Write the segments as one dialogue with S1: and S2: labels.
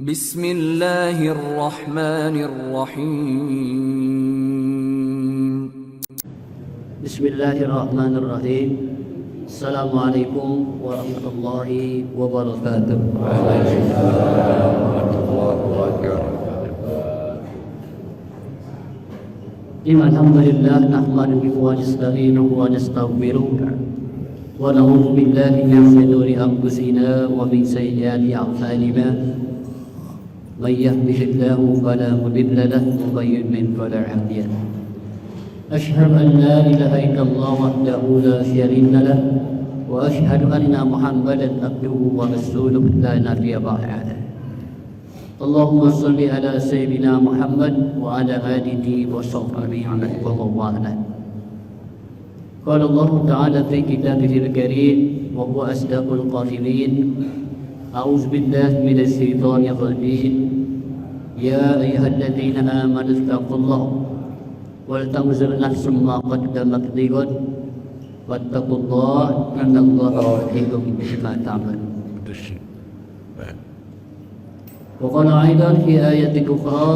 S1: Bismillahirrahmanirrahim.
S2: Bismillahirrahmanirrahim. Assalamualaikum warahmatullahi wabarakatuh.
S3: Waalaikumsalam warahmatullahi wabarakatuh.
S2: Alhamdulillah nahmaduhu wa nasta'inuhu wa nastaghfiruh wa na'udzu billahi min shururi anfusina wa min sayyiati a'malina. Man yahdihillahu fala mudilla lahu wa man yudlil fala hadiya lahu. Asyhadu an la ilaha illallah wahdahu la syarika lahu wa asyhadu anna Muhammadan abduhu wa rasuluhu la nabiyya ba'dahu. Allahumma salli ala sayyidina Muhammad wa ala alihi wa sahbihi wa man قال الله تعالى في كتابه الكريم وهو أصدق القائلين أعوذ بالله من الشيطان الرجيم يا أيها الذين آمنوا اتقوا الله ولتنظر نفس ما قدمت لغد واتقوا الله إن الله خبير بما تعملون. وقال أيضا في آية أخرى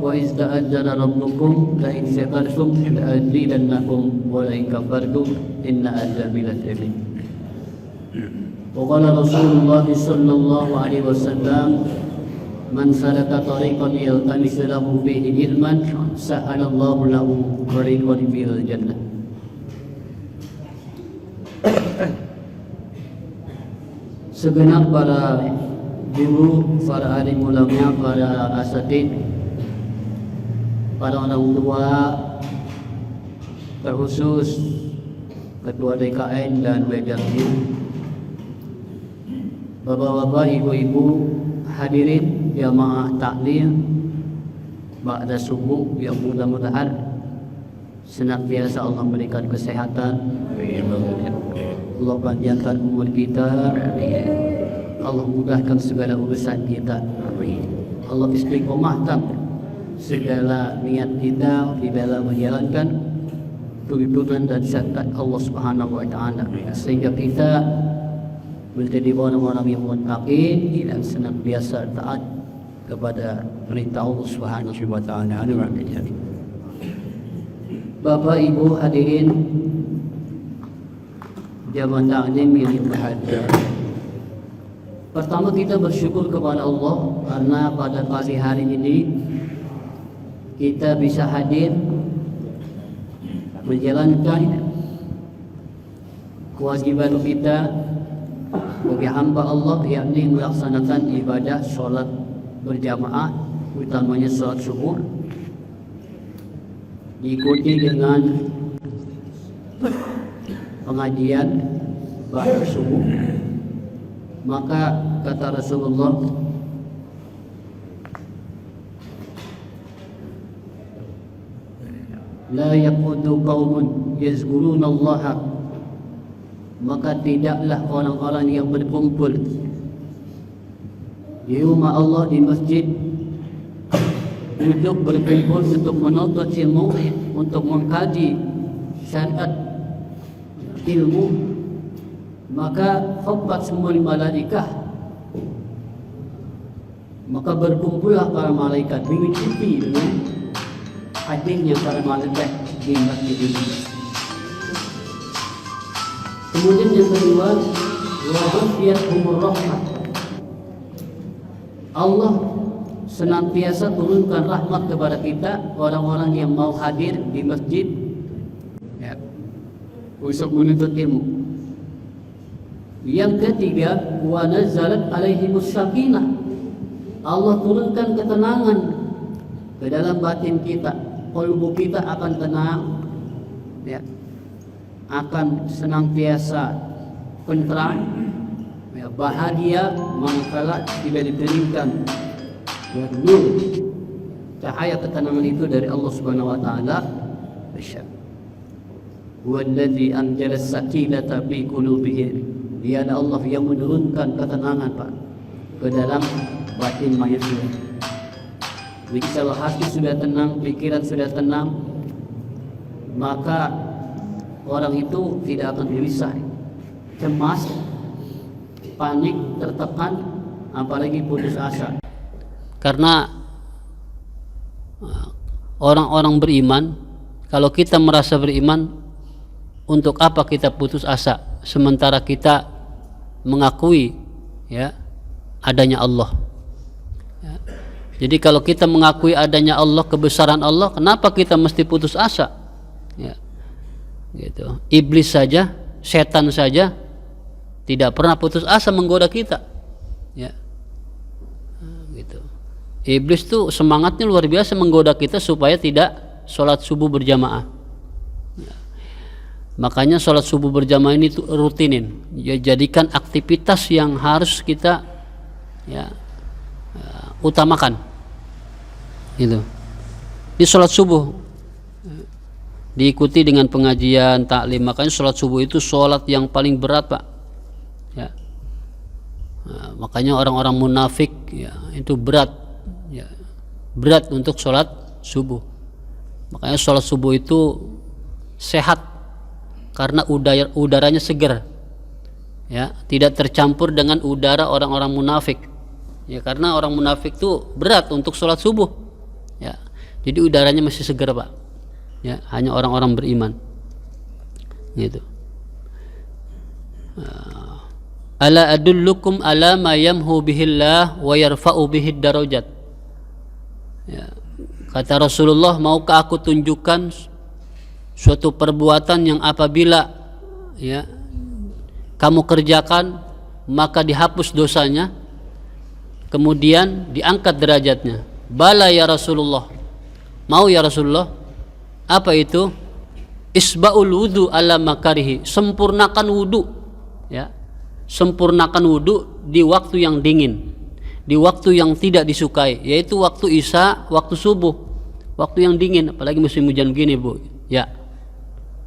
S2: وإذ تأذن ربكم لئن شكرتم لأزيدنكم ولئن كفرتم إن عذابي لشديد. وقال رسول الله صلى الله عليه وسلم من سلك طريقا يلتمس له فيه علما سهل الله له طريقا إلى الجنة. Segenap para guru, para alim ulama, para asatid, para orang tua, terkhusus ketua DKN dan WKM, bapak-bapak, ibu-ibu, hadirin jamaah taklim ba'da subuh yang mudah-mudahan senantiasa Allah memberikan kesehatan, Allah panjangkan umur kita, Allah mudahkan segala urusan kita, Allah istiqomahkan segala niat kita di dalam menjalankan tuntunan dan syariat Allah Subhanahu wa taala, sehingga kita menjadi orang-orang yang muttaqin dan senantiasa taat kepada perintah Allah Subhanahu wa taala. Bapak Ibu hadirin jamaah taklim yang berbahagia. Pertama kita bersyukur kepada Allah karena pada pagi hari ini kita bisa hadir menjalankan kewajiban kita bagi hamba Allah, yakni melaksanakan ibadah sholat berjamaah, utamanya sholat subuh, diikuti dengan pengajian ba'da subuh. Maka kata Rasulullah, la yaqudu qaumun yazkuruna Allah, maka tidaklah orang-orang yang berkumpul di rumah Allah, di masjid, untuk berkumpul untuk menuntut ilmu, untuk mengkaji syariat ilmu, maka khabat semua malaikah, maka berkumpullah para malaikat mengikuti dengan hadirnya para malaikat di masjid ini. Kemudian yang kedua, wa ghafiyatuhumur rahmah, Allah senantiasa turunkan rahmat kepada kita, orang-orang yang mau hadir di masjid untuk menuntut ilmu. Yang ketiga, wa nazzalat alaihimus sakinah, Allah turunkan ketenangan ke dalam batin kita, kalbu kita akan tenang, akan senantiasa tentram, bahagia manakala tidak diberikan nur cahaya ketenangan itu dari Allah Subhanahu wa taala. Wallazi anzala as-sakinata fi qulubihim, dia adalah Allah yang menurunkan ketenangan ke dalam batin manusia. Jika hati sudah tenang, pikiran sudah tenang, maka orang itu tidak akan gelisah, cemas, panik, tertekan, apalagi putus asa. Karena orang-orang beriman, kalau kita merasa beriman, untuk apa kita putus asa sementara kita mengakui ya adanya Allah. Ya. Jadi kalau kita mengakui adanya Allah, kebesaran Allah, kenapa kita mesti putus asa? Ya. Gitu. Iblis saja, setan saja tidak pernah putus asa menggoda kita. Ya. Gitu. Iblis tuh semangatnya luar biasa menggoda kita supaya tidak sholat subuh berjamaah. Ya. Makanya sholat subuh berjamaah ini tuh rutinin. Ya, jadikan aktivitas yang harus kita utamakan. Gitu. Di sholat subuh diikuti dengan pengajian taklim. Makanya sholat subuh itu sholat yang paling berat, Pak. Ya. Nah, makanya orang-orang munafik ya, itu berat, ya, berat untuk sholat subuh. Makanya sholat subuh itu sehat karena udaranya segar, ya, tidak tercampur dengan udara orang-orang munafik. Ya, karena orang munafik itu berat untuk sholat subuh. Ya, jadi udaranya masih segar, Pak. Ya, hanya orang-orang beriman. Gitu. Ala adullukum ala ma yamhu bihillah wa yarfa'u bihid darajat. Ya. Kata Rasulullah, maukah aku tunjukkan suatu perbuatan yang apabila ya kamu kerjakan maka dihapus dosanya, kemudian diangkat derajatnya. Bala ya Rasulullah. Mau ya Rasulullah. Apa itu? Isba'ul wudu ala makarihi. Sempurnakan wudu. Ya. Sempurnakan wudu di waktu yang dingin, di waktu yang tidak disukai, yaitu waktu isya, waktu subuh, waktu yang dingin, apalagi musim hujan begini, Bu. Ya,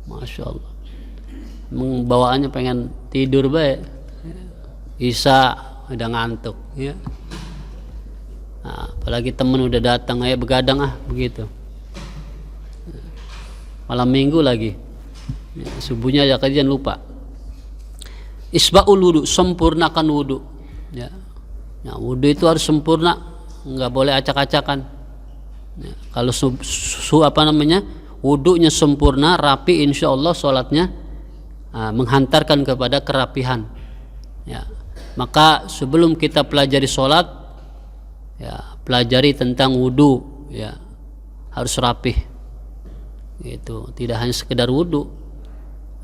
S2: masya Allah, bawaannya pengen tidur baik, isya udah ngantuk, ya. Nah, apalagi temen udah datang, ayo begadang begitu. Malam minggu lagi, ya, subuhnya ya kajian lupa. Isba'ul wudu, sempurnakan wudu. Ya. Nah, wudu itu harus sempurna, nggak boleh acak-acakan. Ya. Kalau wudunya sempurna, rapi, insya Allah sholatnya menghantarkan kepada kerapihan. Ya. Maka sebelum kita pelajari sholat, ya, pelajari tentang wudu, ya, harus rapih. Itu tidak hanya sekedar wudu.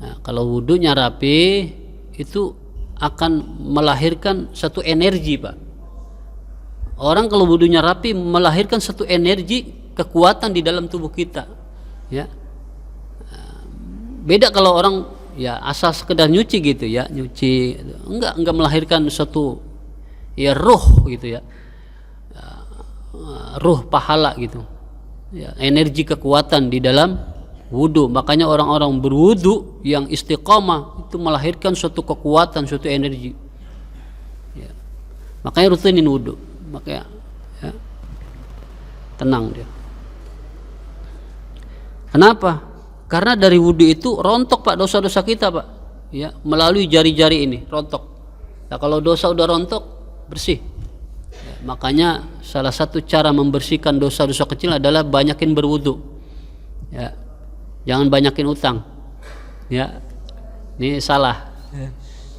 S2: Nah, kalau wudunya rapi, itu akan melahirkan satu energi, Pak. Orang kalau wudunya rapi melahirkan satu energi, kekuatan di dalam tubuh kita. Ya. Beda kalau orang ya asal sekedar nyuci gitu ya, nyuci enggak melahirkan satu ya ruh gitu ya. Ruh pahala gitu. Ya, energi kekuatan di dalam wudu. Makanya orang-orang berwudu yang istiqamah itu melahirkan suatu kekuatan, suatu energi. Ya. Makanya rutinin wudu. Makanya ya, tenang dia. Kenapa? Karena dari wudu itu rontok, Pak, dosa-dosa kita, Pak. Ya, melalui jari-jari ini rontok. Nah, kalau dosa udah rontok, bersih. Ya, makanya salah satu cara membersihkan dosa-dosa kecil adalah banyakin berwudu. Ya. Jangan banyakin utang, ya, ini salah.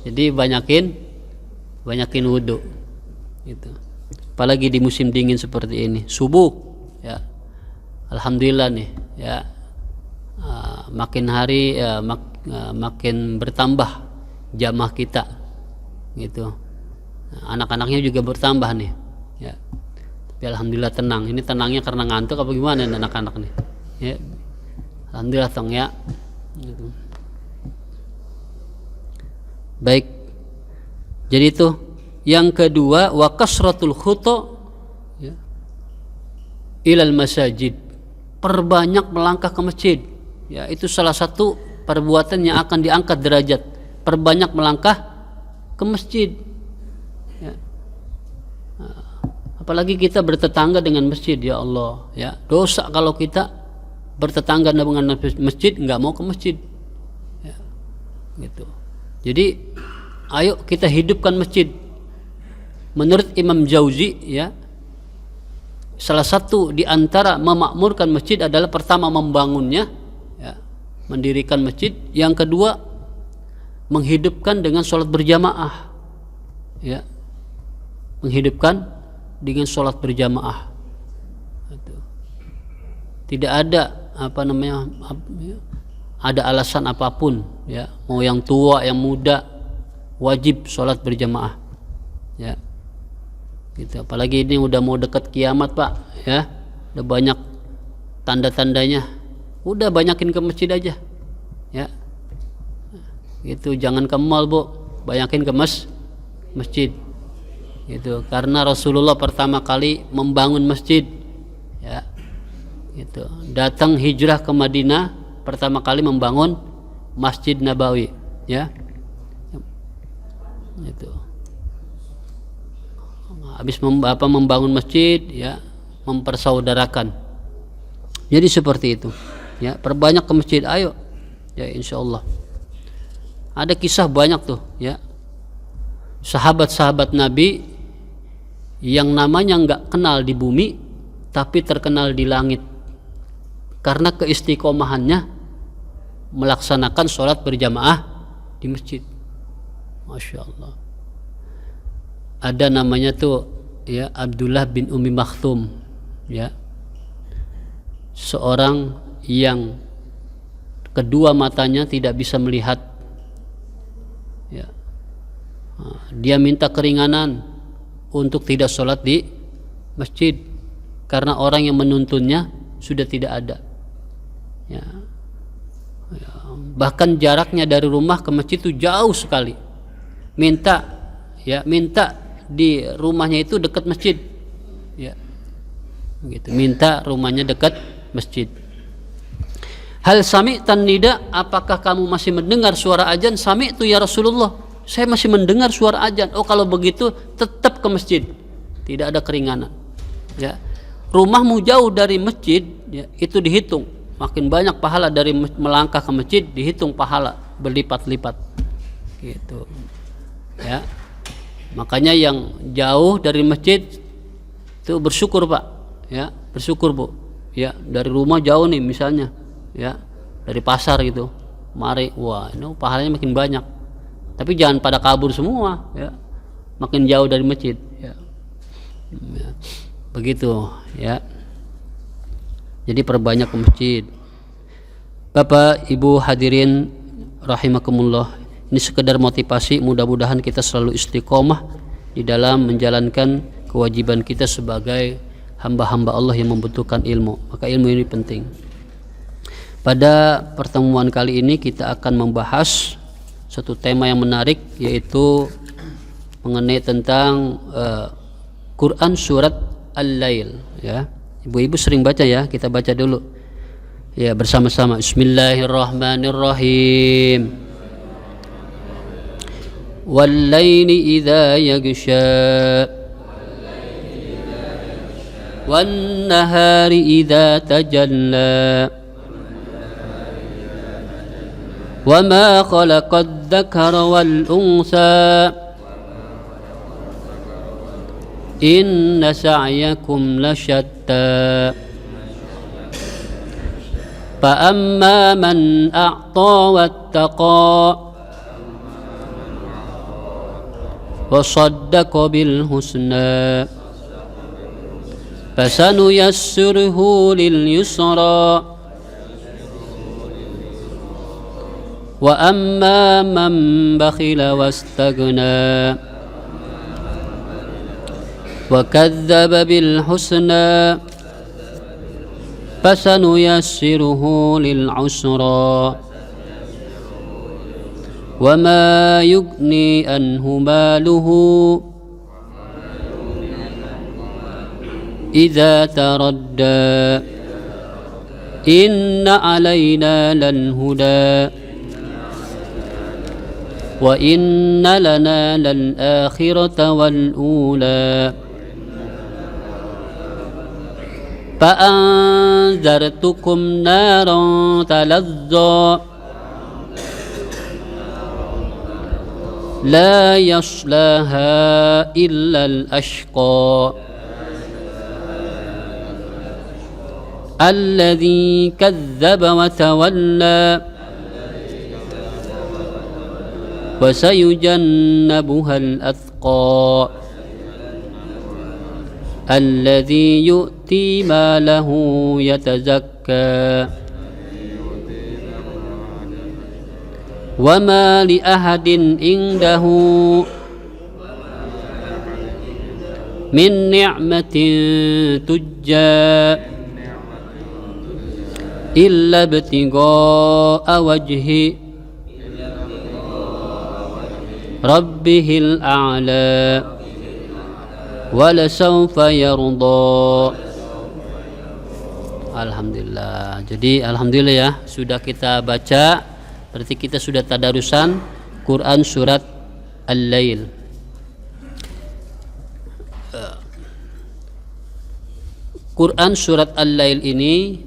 S2: Jadi banyakin wudu, gitu. Apalagi di musim dingin seperti ini, subuh, ya, alhamdulillah nih, ya, makin hari ya, makin bertambah jamaah kita, gitu. Anak-anaknya juga bertambah nih, ya. Tapi alhamdulillah tenang. Ini tenangnya karena ngantuk apa gimana anak-anak nih, ya. Alhamdulillah tong ya. Gitu. Baik. Jadi itu yang kedua, wa kasratul khuta ya, ilal masajid. Perbanyak melangkah ke masjid. Ya, itu salah satu perbuatan yang akan diangkat derajat. Perbanyak melangkah ke masjid. Ya. Apalagi kita bertetangga dengan masjid, ya Allah, ya. Dosa kalau kita bertetangga dengan masjid, nggak mau ke masjid, ya, gitu. Jadi ayo kita hidupkan masjid. Menurut Imam Jauzi, ya, salah satu di antara memakmurkan masjid adalah pertama membangunnya, ya, mendirikan masjid. Yang kedua menghidupkan dengan sholat berjamaah, ya, menghidupkan dengan sholat berjamaah. Tidak ada ada alasan apapun, ya, mau yang tua yang muda wajib sholat berjamaah, ya. Gitu. Apalagi ini udah mau dekat kiamat, Pak, ya. Udah banyak tanda-tandanya. Udah banyakin ke masjid aja. Ya. Gitu, jangan ke mall, Bu. Banyakin ke masjid. Gitu. Karena Rasulullah pertama kali membangun masjid, ya. Gitu. Datang hijrah ke Madinah, pertama kali membangun Masjid Nabawi, ya. Gitu. Habis membangun masjid, ya, mempersaudarakan. Jadi seperti itu, ya, perbanyak ke masjid, ayo, ya, insyaallah. Ada kisah banyak tuh, ya, sahabat-sahabat Nabi yang namanya nggak kenal di bumi tapi terkenal di langit karena keistiqomahannya melaksanakan sholat berjamaah di masjid. Masya Allah. Ada namanya tuh, ya, Abdullah bin Ummi Maktum, ya, seorang yang kedua matanya tidak bisa melihat, ya. Dia minta keringanan untuk tidak sholat di masjid karena orang yang menuntunnya sudah tidak ada, ya. Bahkan jaraknya dari rumah ke masjid itu jauh sekali. Minta di rumahnya itu dekat masjid, ya, gitu. Minta rumahnya dekat masjid. Hal sami'tan nida, apakah kamu masih mendengar suara azan? Sami'tu ya Rasulullah, saya masih mendengar suara azan. Oh, kalau begitu tetap ke masjid, tidak ada keringanan, ya. Rumahmu jauh dari masjid, ya, itu dihitung makin banyak pahala dari melangkah ke masjid, dihitung pahala berlipat-lipat, gitu, ya. Makanya yang jauh dari masjid itu bersyukur, Pak, ya, bersyukur, Bu, ya. Dari rumah jauh nih misalnya, ya, dari pasar gitu, mari, wah, ini pahalanya makin banyak. Tapi jangan pada kabur semua, ya, makin jauh dari masjid, ya. Ya, begitu, ya. Jadi perbanyak ke masjid. Bapak Ibu hadirin rahimakumullah, ini sekedar motivasi, mudah-mudahan kita selalu istiqomah di dalam menjalankan kewajiban kita sebagai hamba-hamba Allah yang membutuhkan ilmu. Maka ilmu ini penting. Pada pertemuan kali ini kita akan membahas satu tema yang menarik, yaitu mengenai tentang Quran surat Al-Lail, ya. Ibu-ibu sering baca, ya, kita baca dulu, ya, bersama-sama. Bismillahirrahmanirrahim. Wal-laili idza yaghsha wan-nahari idza tajalla wa ma khalaqad dzakara wal-unsa inna sa'yakum lasyatta fa amma man a'ta wattaqa وصدق بالحسنى فسنيسره لليسرى وأما من بخل واستغنى وكذب بالحسنى فسنيسره للعسرى وما يغني عنه ماله إذا تردى إن علينا للهدى وإن لنا للآخرة والأولى فأنذرتكم نارا تلظى لا يصلاها إلا الأشقى الذي كذب وتولى وسيجنبها الأتقى الذي يؤتي ماله يتزكى وما لأحد عنده من نعمة تجزى إلا ابتغاء وجه ربه الأعلى ولسوف يرضى. Alhamdulillah. Jadi alhamdulillah ya, sudah kita baca, berarti kita sudah tadarusan Quran surat Al-Lail. Quran surat Al-Lail ini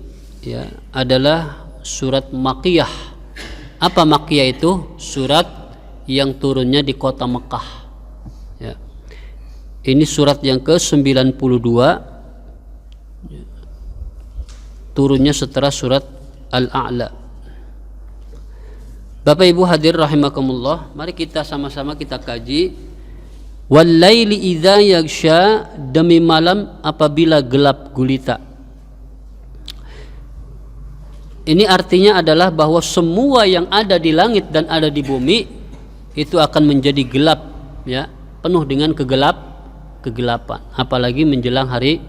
S2: ya adalah surat Makkiyah. Apa Makkiyah itu? Surat yang turunnya di kota Mekah. Ya. Ini surat yang ke-92, turunnya setelah surat Al-A'la. Bapak Ibu hadir rahimakumullah, mari kita sama-sama kita kaji. Wal-laili idza yaghsha, demi malam apabila gelap gulita. Ini artinya adalah bahwa semua yang ada di langit dan ada di bumi itu akan menjadi gelap, ya, penuh dengan kegelapan, apalagi menjelang hari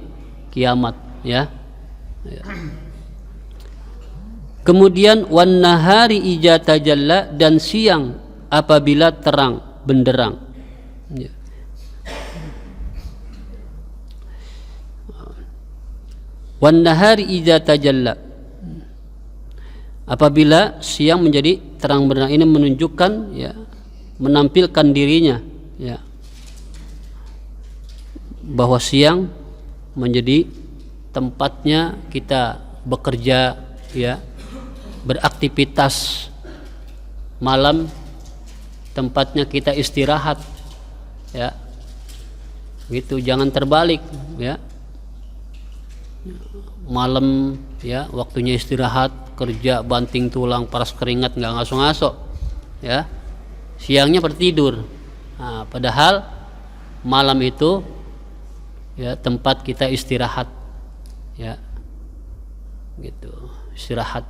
S2: kiamat, ya. Kemudian wan nahari idza tajalla, dan siang apabila terang benderang, ya. Wan nahari idza tajalla, apabila siang menjadi terang benderang. Ini menunjukkan, ya, menampilkan dirinya, ya, bahwa siang menjadi tempatnya kita bekerja, ya, beraktivitas. Malam tempatnya kita istirahat, ya, gitu. Jangan terbalik, ya. Malam, ya, waktunya istirahat, kerja banting tulang, paras keringat, nggak ngaso-ngaso, ya. Siangnya bertidur. Nah, padahal malam itu, ya, tempat kita istirahat, ya, gitu, istirahat.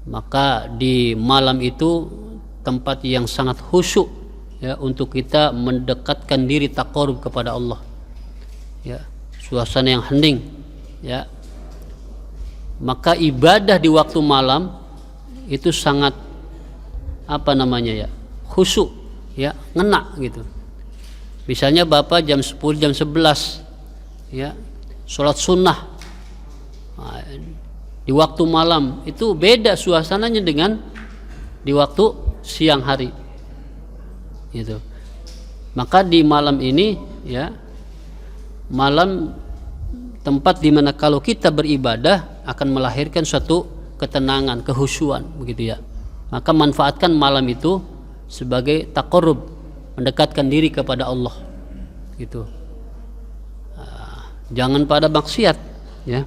S2: Maka di malam itu tempat yang sangat khusyuk, ya, untuk kita mendekatkan diri taqarrub kepada Allah, ya, suasana yang hening, ya. Maka ibadah di waktu malam itu sangat khusyuk, ya, ngena gitu. Misalnya Bapak jam 10, jam 11, ya, sholat sunnah, nah, di waktu malam itu beda suasananya dengan di waktu siang hari, gitu. Maka di malam ini, ya, malam tempat di mana kalau kita beribadah akan melahirkan suatu ketenangan, kehusyuan, begitu, ya. Maka manfaatkan malam itu sebagai taqarrub, mendekatkan diri kepada Allah, gitu. Jangan pada maksiat, ya.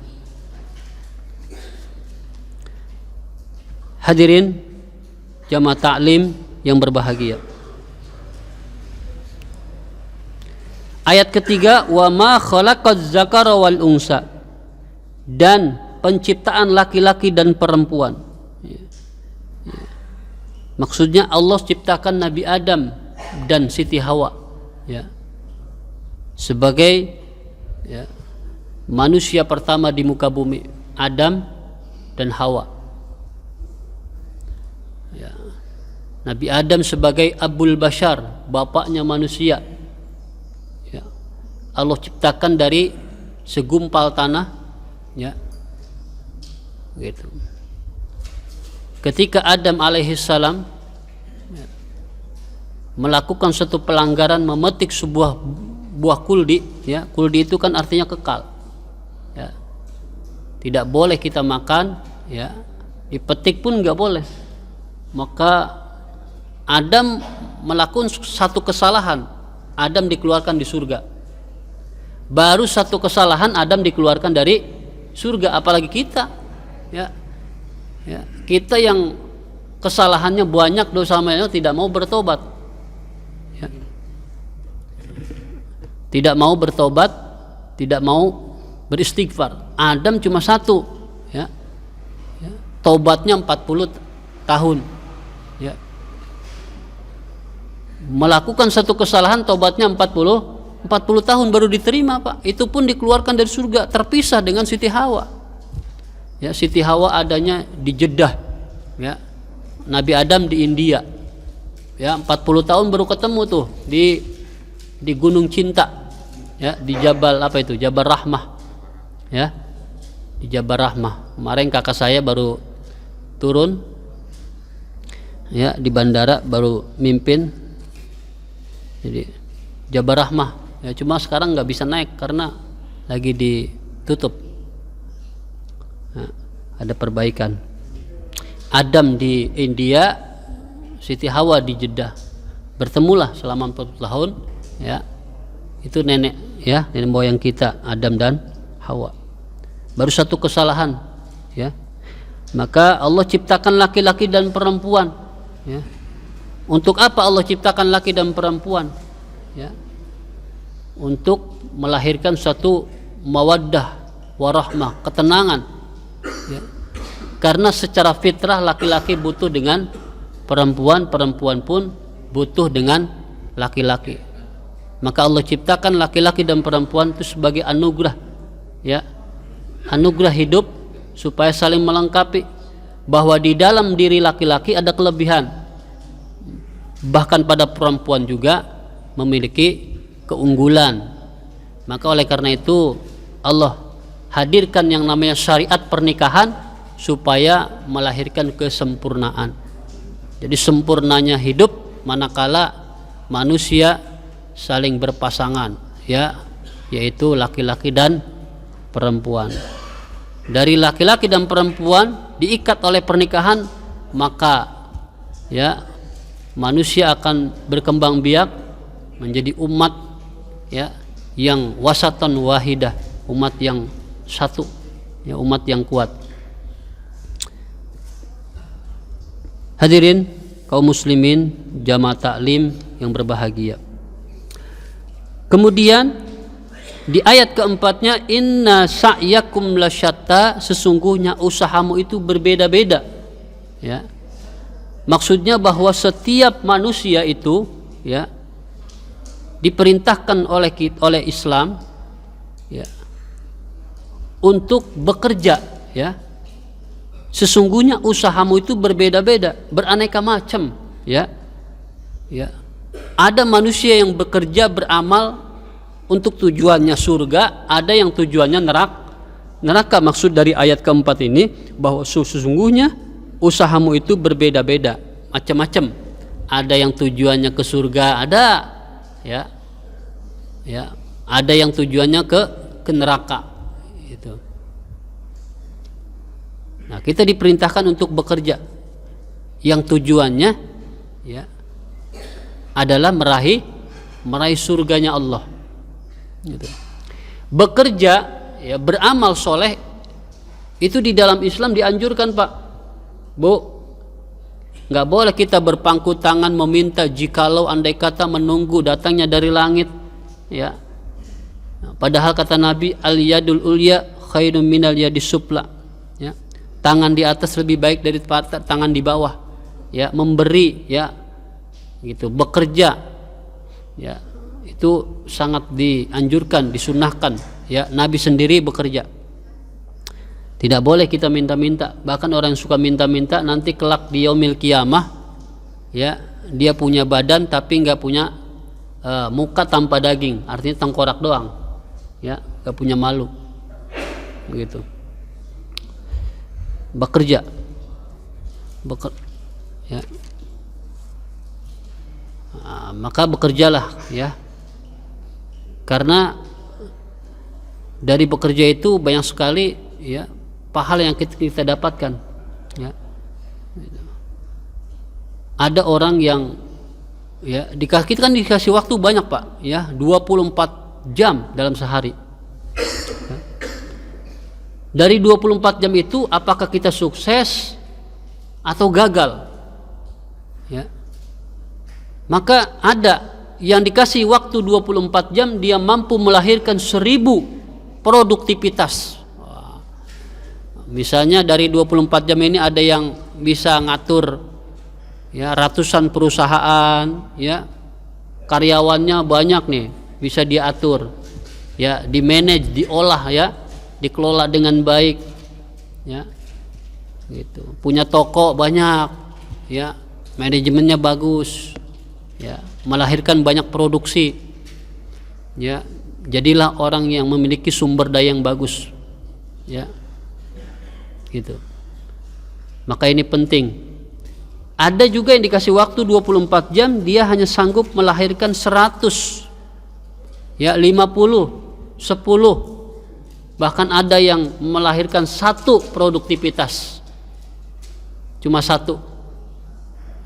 S2: Hadirin jamaah taklim yang berbahagia. Ayat ketiga, wa ma khalaqaz zakara wal unsa, dan penciptaan laki-laki dan perempuan. Maksudnya Allah ciptakan Nabi Adam dan Siti Hawa, ya, sebagai, ya, manusia pertama di muka bumi, Adam dan Hawa, ya. Nabi Adam sebagai Abul Bashar, bapaknya manusia, ya. Allah ciptakan dari segumpal tanah, ya, gitu. Ketika Adam alaihissalam, ya, melakukan suatu pelanggaran, memetik sebuah buah kuldi, ya, kuldi itu kan artinya kekal, ya, tidak boleh kita makan, ya, dipetik pun nggak boleh. Maka Adam melakukan satu kesalahan, Adam dikeluarkan di surga. Baru satu kesalahan Adam dikeluarkan dari surga, apalagi kita. Ya. Ya, kita yang kesalahannya banyak, dosanya tidak mau bertobat. Ya. Tidak mau bertobat, tidak mau beristighfar. Adam cuma satu, ya. Ya. Tobatnya 40 tahun. Ya. Melakukan satu kesalahan, tobatnya 40 tahun baru diterima, Pak. Itu pun dikeluarkan dari surga, terpisah dengan Siti Hawa. Ya, Siti Hawa adanya di Jeddah, ya. Nabi Adam di India. Ya, 40 tahun baru ketemu tuh di Gunung Cinta. Ya, di Jabal apa itu? Jabal Rahmah. Ya. Di Jabal Rahmah. Kemarin kakak saya baru turun. Ya, di bandara baru mimpin. Jadi Jabal Rahmah. Ya, cuma sekarang nggak bisa naik karena lagi ditutup. Nah, ada perbaikan. Adam di India, Siti Hawa di Jeddah. Bertemulah selama 40 tahun, ya. Itu nenek, ya, nenek moyang kita, Adam dan Hawa. Baru satu kesalahan, ya. Maka Allah ciptakan laki-laki dan perempuan, ya. Untuk apa Allah ciptakan laki dan perempuan? Ya. Untuk melahirkan satu mawaddah warahmah, ketenangan. Ya. Karena secara fitrah laki-laki butuh dengan perempuan, perempuan pun butuh dengan laki-laki. Maka Allah ciptakan laki-laki dan perempuan itu sebagai anugerah, ya, anugerah hidup supaya saling melengkapi. Bahwa di dalam diri laki-laki ada kelebihan, bahkan pada perempuan juga memiliki keunggulan. Maka oleh karena itu Allah hadirkan yang namanya syariat pernikahan supaya melahirkan kesempurnaan. Jadi sempurnanya hidup manakala manusia saling berpasangan, ya, yaitu laki-laki dan perempuan. Dari laki-laki dan perempuan diikat oleh pernikahan, maka ya manusia akan berkembang biak menjadi umat, ya, yang wasatan wahidah, umat yang satu, ya, umat yang kuat. Hadirin kaum muslimin jamaah taklim yang berbahagia. Kemudian di ayat keempatnya, inna sa'yakum lasyatta, sesungguhnya usahamu itu berbeda-beda. Ya. Maksudnya bahwa setiap manusia itu, ya, diperintahkan oleh Islam, ya, untuk bekerja, ya. Sesungguhnya usahamu itu berbeda-beda, beraneka macam, ya. Ya. Ada manusia yang bekerja beramal untuk tujuannya surga, ada yang tujuannya neraka. Maksud dari ayat keempat ini bahwa sesungguhnya usahamu itu berbeda-beda, macam-macam. Ada yang tujuannya ke surga, ada, ya. Ya, ada yang tujuannya ke neraka. Itu. Nah, kita diperintahkan untuk bekerja yang tujuannya, ya, adalah meraih surganya Allah. Gitu. Bekerja, ya, beramal soleh itu di dalam Islam dianjurkan, Pak, Bu. Nggak boleh kita berpangku tangan meminta jikalau andai kata menunggu datangnya dari langit, ya. Padahal kata Nabi, al yadul ulya khairun minal yadis sufla, ya. Tangan di atas lebih baik dari tangan di bawah, ya. Memberi, ya, gitu. Bekerja, ya, itu sangat dianjurkan, disunahkan, ya. Nabi sendiri bekerja. Tidak boleh kita minta-minta. Bahkan orang yang suka minta-minta nanti kelak di yaumil qiyamah, ya, dia punya badan tapi nggak punya muka tanpa daging, artinya tengkorak doang, ya, nggak punya malu, begitu. Bekerja, ya. Nah, maka bekerjalah, ya, karena dari bekerja itu banyak sekali, ya, pahala yang kita dapatkan, ya. Ada orang yang, ya, kita kan dikasih waktu banyak, Pak, ya, 24 jam dalam sehari, ya. Dari 24 jam itu apakah kita sukses atau gagal? Ya. Maka ada yang dikasih waktu 24 jam dia mampu melahirkan 1000 produktivitas. Misalnya dari 24 jam ini ada yang bisa ngatur ya ratusan perusahaan, ya karyawannya banyak nih, bisa diatur, ya di manage, diolah, ya dikelola dengan baik, ya gitu. Punya toko banyak, ya manajemennya bagus, ya melahirkan banyak produksi, ya jadilah orang yang memiliki sumber daya yang bagus, ya gitu. Maka ini penting. Ada juga yang dikasih waktu 24 jam dia hanya sanggup melahirkan 100, ya 50, 10, bahkan ada yang melahirkan 1 produktivitas, cuma 1,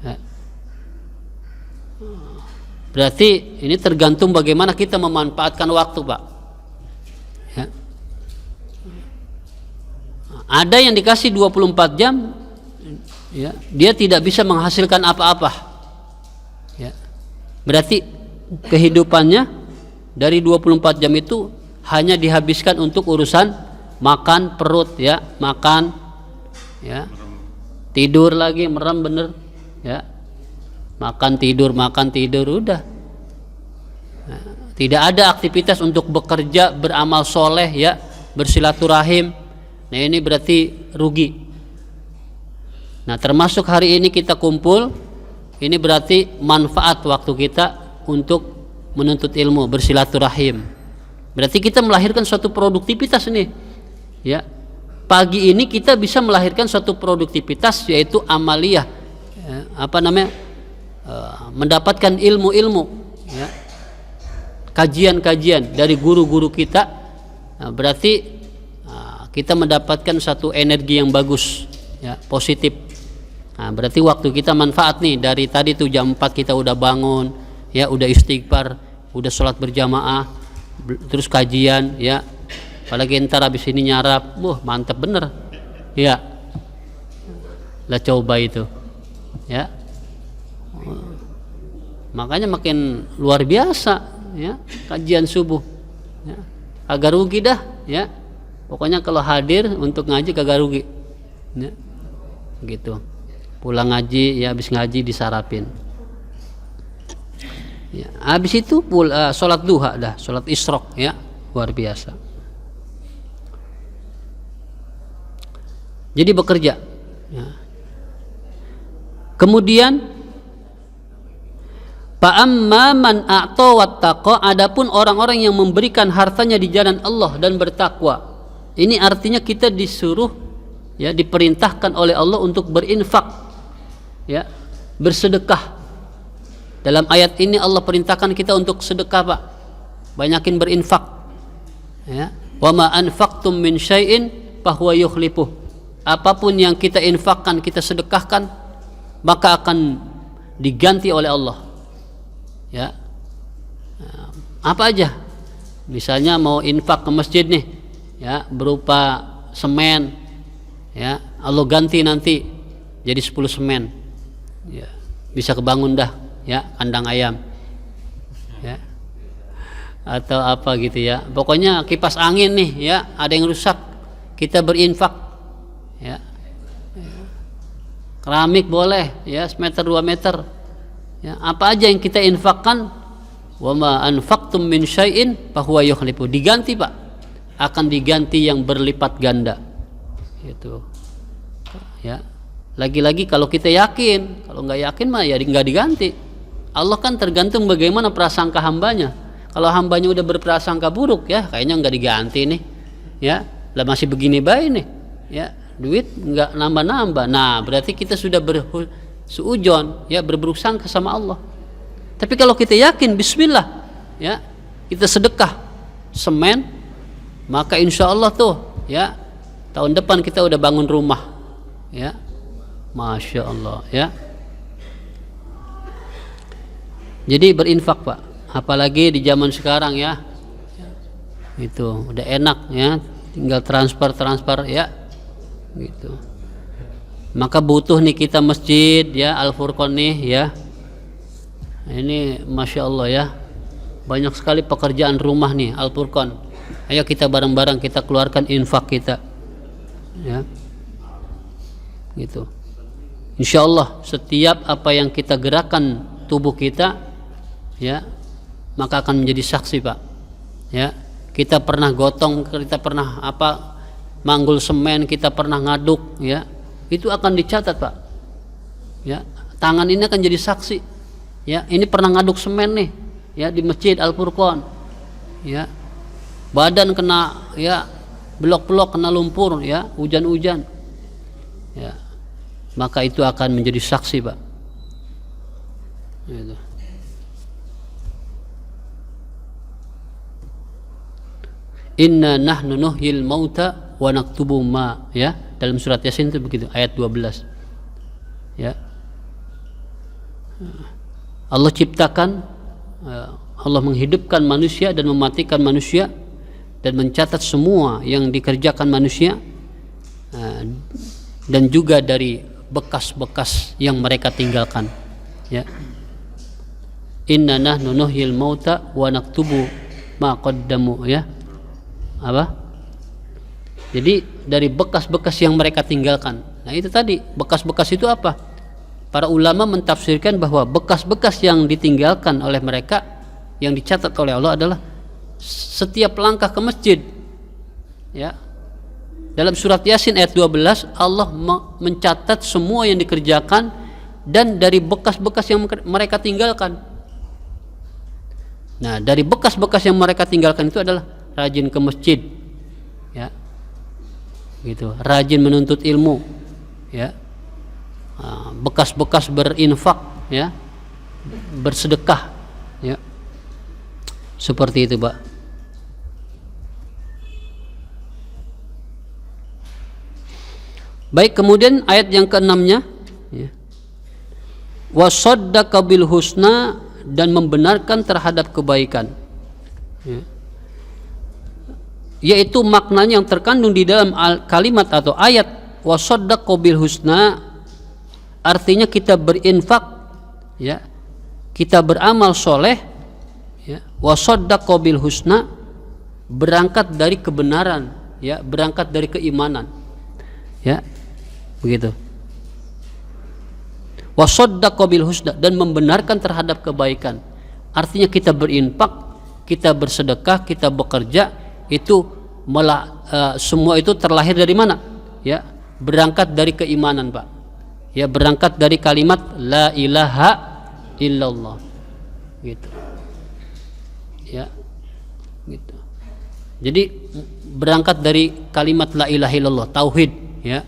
S2: ya. Berarti ini tergantung bagaimana kita memanfaatkan waktu, Pak, ya. Ada yang dikasih 24 jam, ya dia tidak bisa menghasilkan apa-apa, ya berarti kehidupannya dari 24 jam itu hanya dihabiskan untuk urusan makan perut, ya makan, ya tidur lagi, merem, bener, ya makan tidur udah. Nah, tidak ada aktivitas untuk bekerja, beramal soleh, ya bersilaturahim. Nah ini berarti rugi. Nah termasuk hari ini kita kumpul, ini berarti manfaat waktu kita untuk menuntut ilmu, bersilaturahim. Berarti kita melahirkan suatu produktivitas ini, ya pagi ini kita bisa melahirkan suatu produktivitas, yaitu amaliyah, ya, mendapatkan ilmu-ilmu, ya kajian-kajian dari guru-guru kita. Nah, berarti kita mendapatkan satu energi yang bagus, ya positif. Nah, berarti waktu kita manfaat nih, dari tadi tuh jam 4 kita udah bangun, ya udah istighfar, udah sholat berjamaah, terus kajian, ya apalagi ntar habis ini nyarap, mantep bener, ya lah coba itu, ya makanya makin luar biasa, ya kajian subuh, ya agak rugi dah, ya pokoknya kalau hadir untuk ngaji kagak rugi, ya gitu. Pulang ngaji, ya habis ngaji disarapin, ya habis itu sholat duha dah, sholat isyraq, ya luar biasa. Jadi bekerja, ya. Kemudian fa'amma man a'ta wattaqa, adapun orang-orang yang memberikan hartanya di jalan Allah dan bertakwa, ini artinya kita disuruh, ya diperintahkan oleh Allah untuk berinfak, ya bersedekah. Dalam ayat ini Allah perintahkan kita untuk sedekah, Pak, banyakin berinfak, ya wa ma anfaqtum min syai'in fahuwa yukhlifuh, apapun yang kita infakkan, kita sedekahkan, maka akan diganti oleh Allah, ya apa aja. Misalnya mau infak ke masjid nih, ya berupa semen, ya Allah ganti nanti jadi 10 semen, ya bisa kebangun dah, ya kandang ayam, ya atau apa gitu, ya pokoknya kipas angin nih, ya ada yang rusak, kita berinfak, ya keramik boleh, ya semeter 2 meter, ya apa aja yang kita infakkan, wa ma anfaqtum min syai'in fahuwa yukhlifu, diganti, Pak, akan diganti yang berlipat ganda, gitu, ya lagi-lagi kalau kita yakin. Kalau nggak yakin mah ya nggak diganti. Allah kan tergantung bagaimana prasangka hambanya. Kalau hambanya udah berprasangka buruk, ya kayaknya nggak diganti nih, ya lah masih begini baik nih, ya duit nggak nambah-nambah. Nah berarti kita sudah bersuujon, ya berburuk sangka sama Allah. Tapi kalau kita yakin, bismillah, ya kita sedekah semen, maka insya Allah tuh, ya tahun depan kita udah bangun rumah, ya masya Allah, ya jadi berinfak, Pak, apalagi di zaman sekarang, ya itu udah enak, ya tinggal transfer ya, gitu. Maka butuh nih kita masjid ya, Al Furqan nih ya. Ini masya Allah ya, banyak sekali pekerjaan rumah nih Al Furqan. Ayo kita bareng-bareng kita keluarkan infak kita, ya, gitu. Insya Allah setiap apa yang kita gerakan tubuh kita, ya, maka akan menjadi saksi Pak. Ya, kita pernah gotong, kita pernah manggul semen, kita pernah ngaduk, ya, itu akan dicatat Pak. Ya, tangan ini akan jadi saksi. Ya, ini pernah ngaduk semen nih, ya, di masjid Al Furqan. Ya, badan kena ya blok-blok, kena lumpur, ya, hujan-hujan. Ya, maka itu akan menjadi saksi Pak. Gitu. Inna nahnu nuhyil mauta wa naktubu ma, ya, dalam surat Yasin itu begitu, ayat 12. Ya, Allah ciptakan, Allah menghidupkan manusia dan mematikan manusia dan mencatat semua yang dikerjakan manusia, dan juga dari bekas-bekas yang mereka tinggalkan. Ya, inna nahnu nuhyil mauta wa naktubu ma qaddamu, ya, jadi dari bekas-bekas yang mereka tinggalkan. Nah itu tadi, bekas-bekas itu apa? Para ulama mentafsirkan bahwa bekas-bekas yang ditinggalkan oleh mereka, yang dicatat oleh Allah adalah setiap langkah ke masjid. Ya, dalam surat Yasin ayat 12 Allah mencatat semua yang dikerjakan dan dari bekas-bekas yang mereka tinggalkan. Nah dari bekas-bekas yang mereka tinggalkan itu adalah rajin ke masjid, ya, gitu, rajin menuntut ilmu, ya, bekas-bekas berinfak, ya, bersedekah, ya, seperti itu Pak. Baik, kemudian ayat yang ke-6-nya, ya, wasaddaqa bil husna, dan membenarkan terhadap kebaikan, ya, yaitu maknanya yang terkandung di dalam kalimat atau ayat wasaddaqa bil husna, artinya kita berinfak, ya, kita beramal soleh, ya, wasaddaqa bil husna, berangkat dari kebenaran, ya, berangkat dari keimanan, ya, begitu. Wasaddaqa bil husna, dan membenarkan terhadap kebaikan, artinya kita berinfak, kita bersedekah, kita bekerja, itu semua itu terlahir dari mana? Ya, berangkat dari keimanan Pak. Ya, berangkat dari kalimat la ilaha illallah, gitu. Ya, gitu. Jadi berangkat dari kalimat la ilaha illallah, tauhid, ya,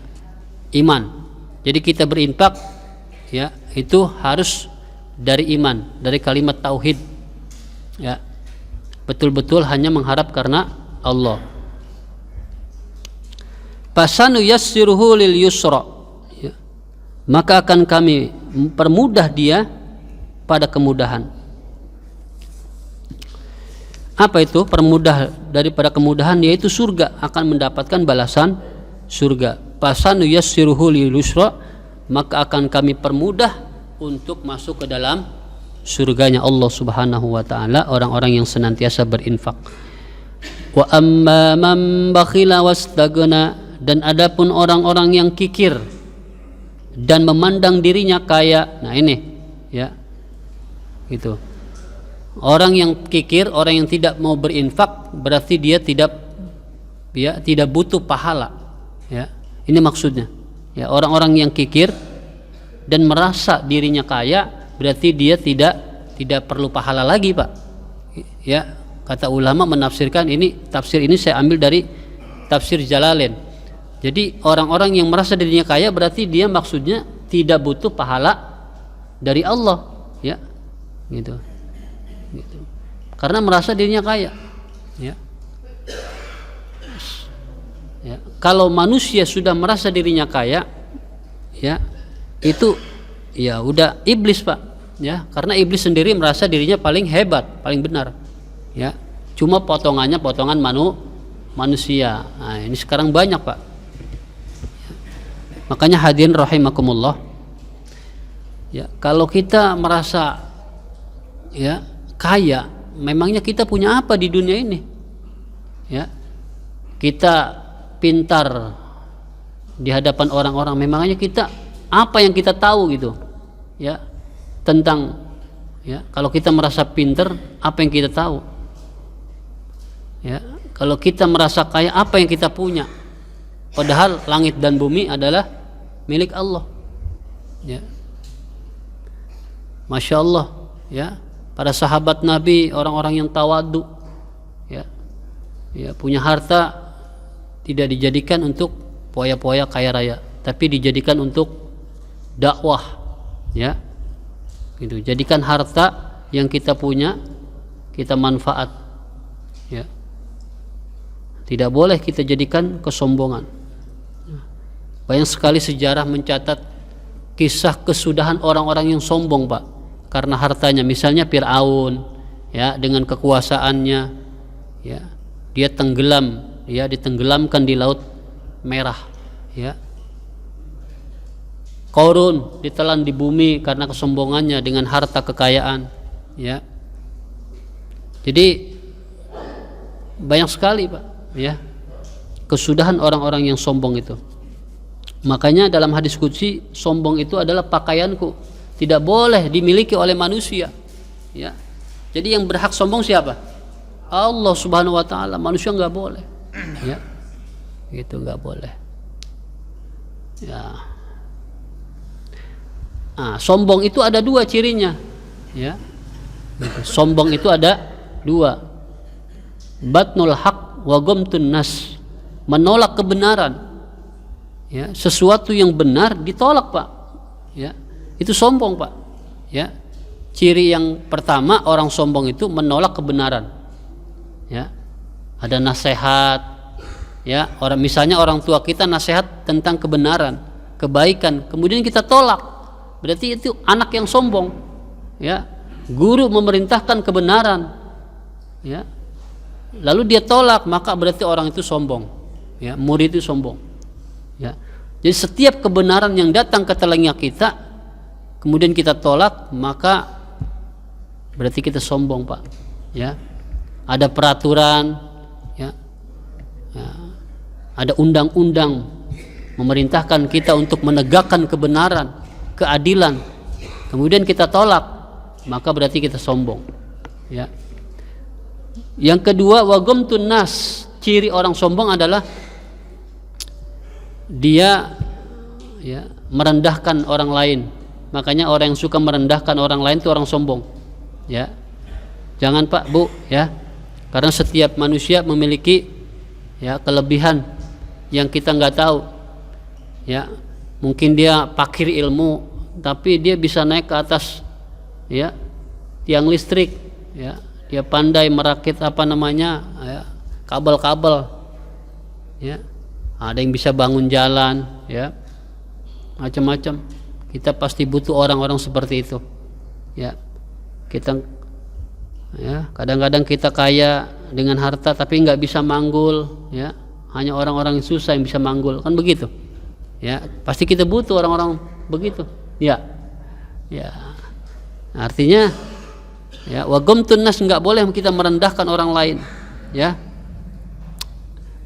S2: iman. Jadi kita berinfak, ya, itu harus dari iman, dari kalimat tauhid, ya, betul-betul hanya mengharap karena Allah. Fasanu yassiruhu lil yusra, ya, maka akan kami permudah dia pada kemudahan. Apa itu permudah daripada kemudahan? Yaitu surga, akan mendapatkan balasan surga. Fasanu yassiruhu lil yusra, maka akan kami permudah untuk masuk ke dalam surganya Allah Subhanahu wa taala orang-orang yang senantiasa berinfak. Wa amma man bakhila wastaghna, dan adapun orang-orang yang kikir dan memandang dirinya kaya. Nah ini, ya, gitu. Orang yang kikir, orang yang tidak mau berinfak, berarti dia tidak butuh pahala, ya. Ini maksudnya, ya, orang-orang yang kikir dan merasa dirinya kaya, berarti dia tidak perlu pahala lagi Pak. Ya, kata ulama menafsirkan ini, tafsir ini saya ambil dari tafsir Jalalain. Jadi orang-orang yang merasa dirinya kaya berarti dia maksudnya tidak butuh pahala dari Allah, ya, gitu. Gitu. Karena merasa dirinya kaya, ya. Ya, kalau manusia sudah merasa dirinya kaya, ya, itu ya udah iblis Pak, ya, karena iblis sendiri merasa dirinya paling hebat, paling benar, ya, cuma potongannya potongan manusia. Nah, ini sekarang banyak, Pak. Makanya hadirin rahimakumullah, ya, kalau kita merasa ya kaya, memangnya kita punya apa di dunia ini? Ya, kita pintar di hadapan orang-orang, memangnya kita apa yang kita tahu gitu? Ya, tentang ya, kalau kita merasa pintar, apa yang kita tahu? Ya, kalau kita merasa kaya, apa yang kita punya? Padahal langit dan bumi adalah milik Allah. Ya. Masya Allah, ya. Para sahabat Nabi, orang-orang yang tawadu, ya, ya, punya harta tidak dijadikan untuk poya-poya kaya raya, tapi dijadikan untuk dakwah, ya. Gitu. Jadikan harta yang kita punya kita manfaat, ya. Tidak boleh kita jadikan kesombongan. Banyak sekali sejarah mencatat kisah kesudahan orang-orang yang sombong, Pak, karena hartanya. Misalnya Fir'aun, ya, dengan kekuasaannya, ya, dia tenggelam, ya, ditenggelamkan di Laut Merah, ya. Qarun ditelan di bumi karena kesombongannya dengan harta kekayaan, ya. Jadi banyak sekali, Pak, ya, kesudahan orang-orang yang sombong itu. Makanya dalam hadis qudsi, sombong itu adalah pakaianku, tidak boleh dimiliki oleh manusia, ya. Jadi yang berhak sombong siapa? Allah Subhanahu wa taala. Manusia nggak boleh, ya. Gitu, nggak boleh, ya. Nah, sombong itu ada dua cirinya, ya. Sombong itu ada dua. Batnul haq wa ghamtun nas, menolak kebenaran. Ya, sesuatu yang benar ditolak, Pak. Ya, itu sombong, Pak. Ya, ciri yang pertama orang sombong itu menolak kebenaran. Ya, ada nasihat, ya, orang, misalnya orang tua kita nasihat tentang kebenaran, kebaikan, kemudian kita tolak, berarti itu anak yang sombong. Ya, guru memerintahkan kebenaran, ya, lalu dia tolak, maka berarti orang itu sombong. Ya, murid itu sombong. Ya. Jadi setiap kebenaran yang datang ke telinga kita kemudian kita tolak, maka berarti kita sombong, Pak. Ya. Ada peraturan, ya. Ya. Ada undang-undang memerintahkan kita untuk menegakkan kebenaran, keadilan. Kemudian kita tolak, maka berarti kita sombong. Ya. Yang kedua, wa ghamtun nas, ciri orang sombong adalah dia, ya, merendahkan orang lain. Makanya orang yang suka merendahkan orang lain itu orang sombong, ya. Jangan, Pak, Bu, ya, karena setiap manusia memiliki, ya, kelebihan yang kita nggak tahu, ya. Mungkin dia pakir ilmu, tapi dia bisa naik ke atas, ya, tiang listrik, ya. Dia pandai merakit ya, kabel-kabel, ya. Ada yang bisa bangun jalan, ya, macam-macam. Kita pasti butuh orang-orang seperti itu, ya. Kita, ya, kadang-kadang kita kaya dengan harta tapi nggak bisa manggul, ya. Hanya orang-orang yang susah yang bisa manggul, kan begitu, ya. Pasti kita butuh orang-orang begitu, ya, ya. Artinya, ya, wa ghamtun nas, nggak boleh kita merendahkan orang lain, ya.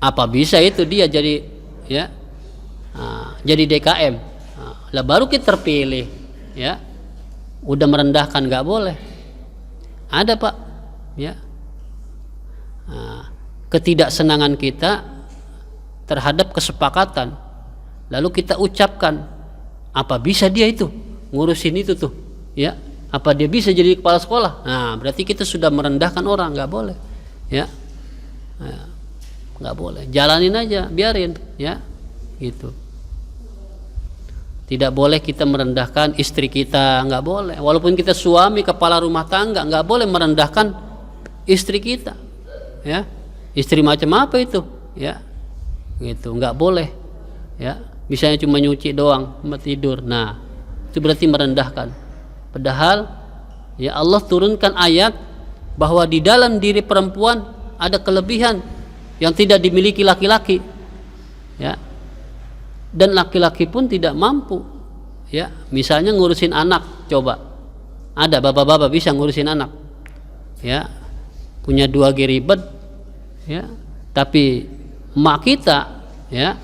S2: Apa bisa itu dia jadi, ya, jadi DKM, lah baru kita terpilih, ya. Udah merendahkan, nggak boleh. Ada, Pak, ya, ketidaksenangan kita terhadap kesepakatan, lalu kita ucapkan, apa bisa dia itu ngurusin itu tuh, ya, apa dia bisa jadi kepala sekolah. Nah, berarti kita sudah merendahkan orang, nggak boleh, ya. Nggak boleh, jalanin aja, biarin, ya, gitu. Tidak boleh kita merendahkan istri kita, nggak boleh. Walaupun kita suami, kepala rumah tangga, nggak boleh merendahkan istri kita, ya. Istri macam apa itu, ya, gitu, nggak boleh, ya. Misalnya cuma nyuci doang, cuma tidur, nah, itu berarti merendahkan. Padahal, ya, Allah turunkan ayat bahwa di dalam diri perempuan ada kelebihan yang tidak dimiliki laki-laki, ya. Dan laki-laki pun tidak mampu, ya. Misalnya ngurusin anak, coba ada bapak-bapak bisa ngurusin anak, ya, punya 2 geribet, ya, tapi emak kita, ya,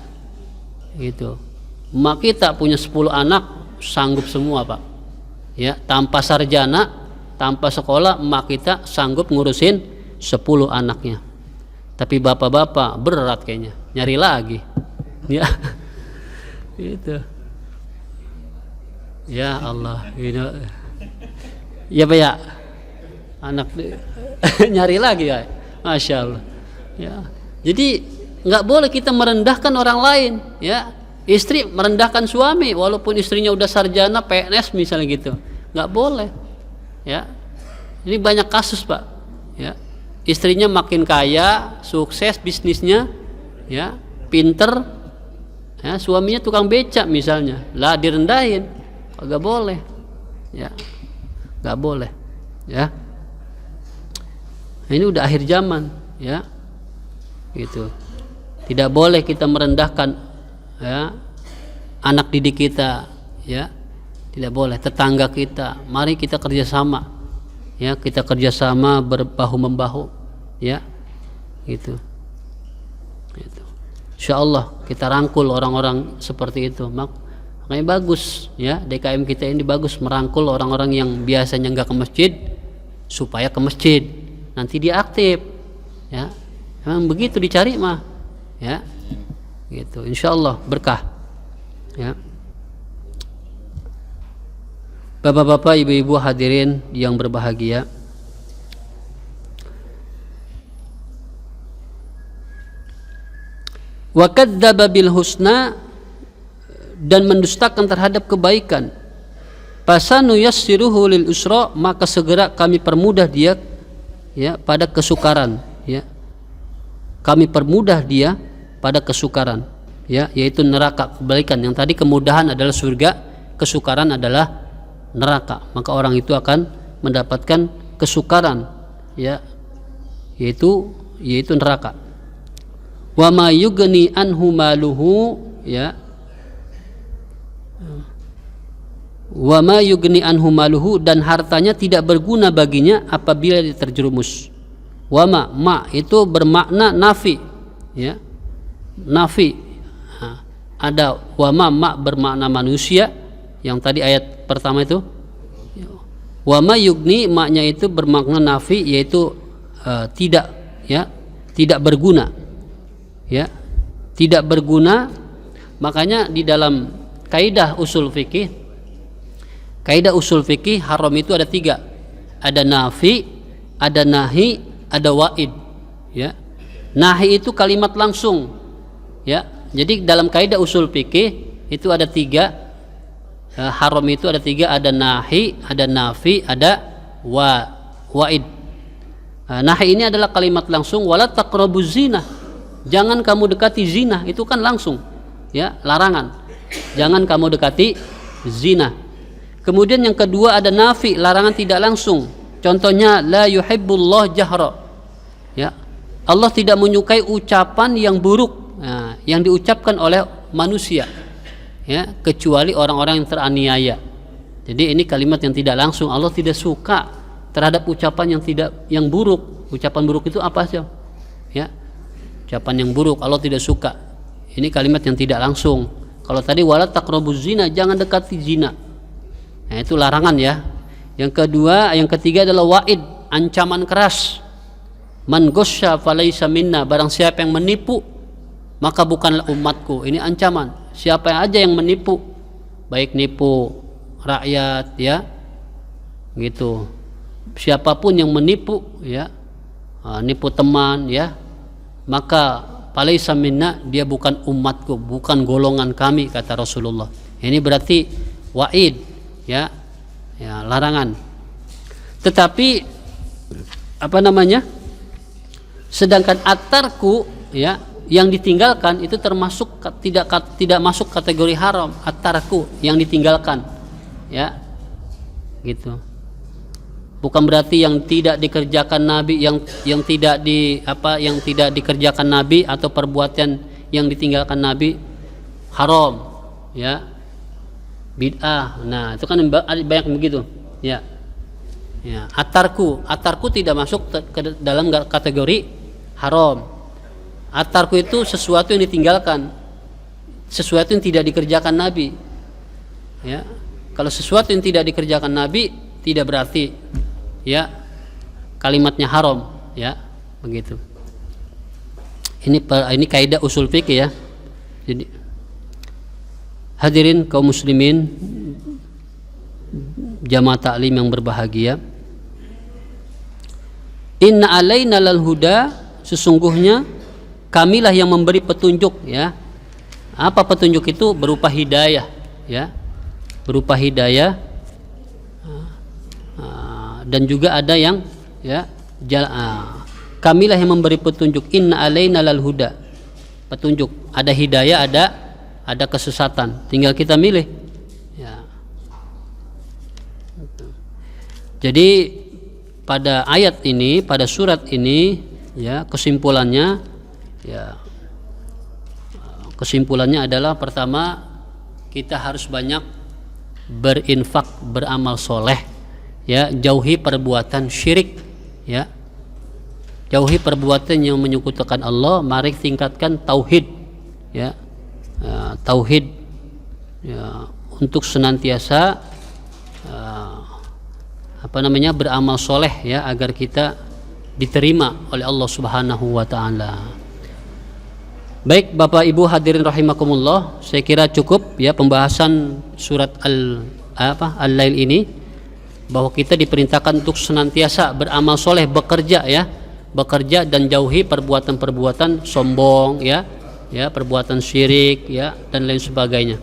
S2: gitu, emak kita punya 10 anak sanggup semua, Pak, ya, tanpa sarjana, tanpa sekolah, emak kita sanggup ngurusin 10 anaknya. Tapi bapak-bapak berat kayaknya, nyari lagi, ya. Itu, ya Allah, gitu. Ya Pak ya, anak nyari lagi ya, Masya Allah, ya. Jadi nggak boleh kita merendahkan orang lain, ya. Istri merendahkan suami walaupun istrinya udah sarjana PNS misalnya gitu, nggak boleh, ya. Ini banyak kasus, Pak, ya. Istrinya makin kaya, sukses bisnisnya, ya, pinter, ya, suaminya tukang becak misalnya, lah direndahin, nggak boleh, ya, nggak boleh, ya. Nah, ini udah akhir zaman, ya, gitu. Tidak boleh kita merendahkan, ya, anak didik kita, ya, tidak boleh. Tetangga kita, mari kita kerjasama, ya, kita kerjasama berbahu membahu, ya, gitu. Insya Allah kita rangkul orang-orang seperti itu. Makanya bagus, ya, DKM kita ini bagus merangkul orang-orang yang biasanya nggak ke masjid supaya ke masjid, nanti dia aktif, ya. Memang begitu dicari mah, ya, gitu. Insya Allah berkah, ya. Bapak-bapak, ibu-ibu hadirin yang berbahagia, wa kadzdzaba bil husna, dan mendustakan terhadap kebaikan, fasanu yassiruhu lil usra, maka segera kami permudah dia, ya, pada kesukaran, ya. Kami permudah dia pada kesukaran, ya, yaitu neraka. Kebaikan yang tadi kemudahan adalah surga, kesukaran adalah neraka, maka orang itu akan mendapatkan kesukaran, ya, yaitu neraka. Wa ma yughni anhu maluhu, ya, wa ma yughni anhu maluhu, dan hartanya tidak berguna baginya apabila dia terjerumus. Wa ma itu bermakna nafi, ya, nafi. Nah, ada wa ma bermakna manusia yang tadi ayat pertama itu. Wa ma yughni, maknya itu bermakna nafi, yaitu tidak, ya, tidak berguna, ya, tidak berguna. Makanya di dalam kaidah usul fikih haram itu ada 3, ada nafi, ada nahi, ada waid, ya. Nahi itu kalimat langsung, ya. Jadi dalam kaidah usul fikih itu ada 3, haram itu ada 3, ada nahi, ada nafi, ada waid. Nahi ini adalah kalimat langsung, wala taqrabuz zina, jangan kamu dekati zina, itu kan langsung, ya, larangan, jangan kamu dekati zina. Kemudian yang kedua ada nafi, larangan tidak langsung, contohnya la yuhibbullah jahra, ya, Allah tidak menyukai ucapan yang buruk, nah, yang diucapkan oleh manusia, ya, kecuali orang-orang yang teraniaya. Jadi ini kalimat yang tidak langsung, Allah tidak suka terhadap ucapan yang buruk. Ucapan buruk itu apa sih, ya, ucapan yang buruk Allah tidak suka. Ini kalimat yang tidak langsung. Kalau tadi wala taqrabuz zina, jangan dekati zina, nah, itu larangan, ya. Yang ketiga adalah wa'id, ancaman keras. Man ghasya falaysa minna, barang siapa yang menipu maka bukanlah umatku. Ini ancaman. Siapa aja yang menipu, baik nipu rakyat, ya, gitu. Siapapun yang menipu, ya, nipu teman, ya, maka falaysa minna, dia bukan umatku, bukan golongan kami, kata Rasulullah. Ini berarti wa'id, ya, larangan. Tetapi apa namanya, sedangkan atarku, ya, yang ditinggalkan itu termasuk tidak masuk kategori haram. Atarku yang ditinggalkan, ya, gitu. Bukan berarti yang tidak dikerjakan Nabi, yang tidak dikerjakan Nabi atau perbuatan yang ditinggalkan Nabi haram, ya, bid'ah. Nah, itu kan banyak begitu, ya. Ya, atarku tidak masuk ke dalam kategori haram. Atarku itu sesuatu yang ditinggalkan, sesuatu yang tidak dikerjakan Nabi. Ya, kalau sesuatu yang tidak dikerjakan Nabi tidak berarti, ya, kalimatnya haram, ya, begitu. Ini kaidah usul fikih, ya. Jadi hadirin kaum muslimin, jamaah taklim yang berbahagia, inna alaina lal huda, sesungguhnya kamilah yang memberi petunjuk, ya. Apa petunjuk itu? Berupa hidayah, ya, berupa hidayah, dan juga ada yang, ya, kamilah yang memberi petunjuk. Inna alaina lal huda, petunjuk, ada hidayah, ada kesesatan, tinggal kita milih, ya. Jadi pada ayat ini, pada surat ini, ya, kesimpulannya adalah pertama, kita harus banyak berinfak, beramal soleh, ya, jauhi perbuatan syirik, ya, jauhi perbuatan yang menyekutukan Allah. Mari tingkatkan tauhid, ya, tauhid, ya, untuk senantiasa beramal soleh, ya, agar kita diterima oleh Allah Subhanahu wa taala. Baik Bapak Ibu hadirin rahimakumullah, saya kira cukup, ya, pembahasan surat Al-Lail ini, bahwa kita diperintahkan untuk senantiasa beramal soleh, bekerja, ya, bekerja dan jauhi perbuatan-perbuatan sombong, ya, perbuatan syirik, ya, dan lain sebagainya.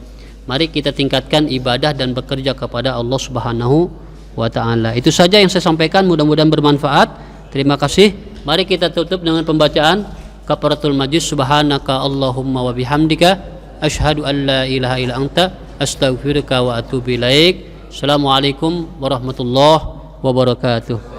S2: Mari kita tingkatkan ibadah dan bekerja kepada Allah Subhanahu wa taala. Itu saja yang saya sampaikan, mudah-mudahan bermanfaat. Terima kasih. Mari kita tutup dengan pembacaan kafaratul majlis. Subhanaka Allahumma wa bihamdika asyhadu an la ilaha illa anta astaghfiruka wa atubu ilaik. Assalamualaikum warahmatullahi wabarakatuh.